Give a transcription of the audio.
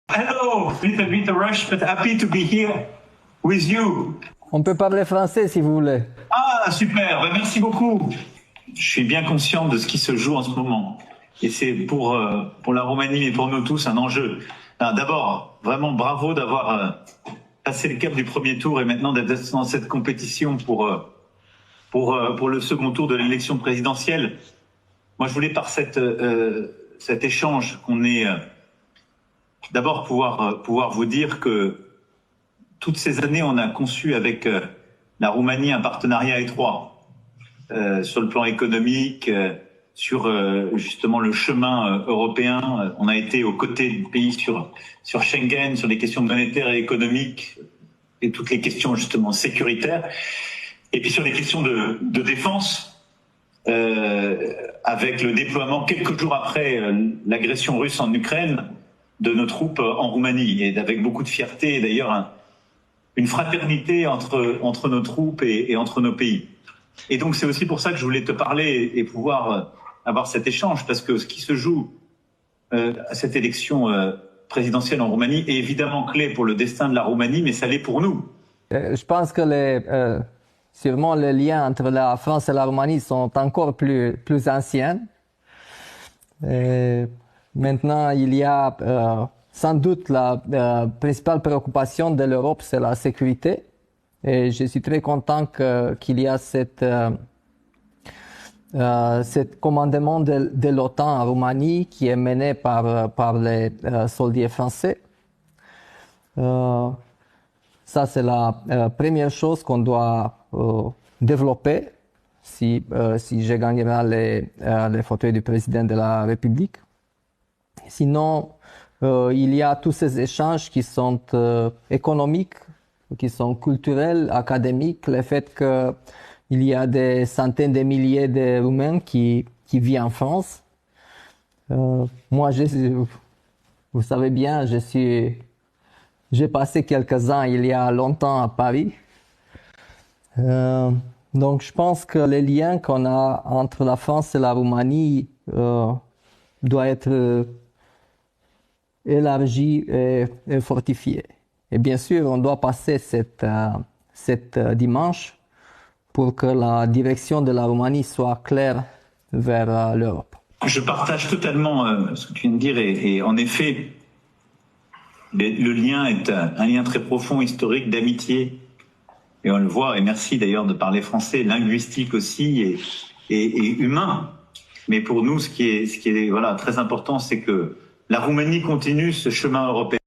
Hello, little bit rush, but happy to be here with you. On peut parler français si vous voulez. Ah, super, ben, merci beaucoup. Je suis bien conscient de ce qui se joue en ce moment. Et c'est pour la Roumanie et pour nous tous un enjeu. D'abord, vraiment bravo d'avoir passé le cap du premier tour et maintenant d'être dans cette compétition pour le second tour de l'élection présidentielle. Moi, je voulais par cet échange qu'on ait d'abord pouvoir vous dire que toutes ces années, on a conçu avec la Roumanie un partenariat étroit sur le plan économique, sur justement le chemin européen. On a été aux côtés du pays sur Schengen, sur les questions monétaires et économiques et toutes les questions justement sécuritaires. Et puis sur les questions de défense, avec le déploiement quelques jours après l'agression russe en Ukraine de nos troupes en Roumanie, et avec beaucoup de fierté et d'ailleurs une fraternité entre nos troupes et entre nos pays. Et donc c'est aussi pour ça que je voulais te parler et pouvoir avoir cet échange, parce que ce qui se joue à cette élection présidentielle en Roumanie est évidemment clé pour le destin de la Roumanie, mais ça l'est pour nous. Je pense que sûrement les liens entre la France et la Roumanie sont encore plus anciens. Maintenant, il y a sans doute la principale préoccupation de l'Europe, c'est la sécurité. Et je suis très content qu'il y a cet commandement de l'OTAN en Roumanie qui est mené par les soldats français. Ça, c'est la première chose qu'on doit développer si je gagnerai les fauteuils du président de la République. Sinon, il y a tous ces échanges qui sont économiques, qui sont culturels, académiques, le fait qu'il y a des centaines de milliers de Roumains qui vivent en France. Moi, vous savez bien, j'ai passé quelques ans il y a longtemps à Paris. Donc, je pense que les liens qu'on a entre la France et la Roumanie doivent être élargis et fortifiés. Et bien sûr, on doit passer cette dimanche pour que la direction de la Roumanie soit claire vers l'Europe. Je partage totalement ce que tu viens de dire et en effet, le lien est un lien très profond, historique, d'amitié. Et on le voit, et merci d'ailleurs de parler français, linguistique aussi et humain. Mais pour nous, ce qui est voilà, très important, c'est que la Roumanie continue ce chemin européen.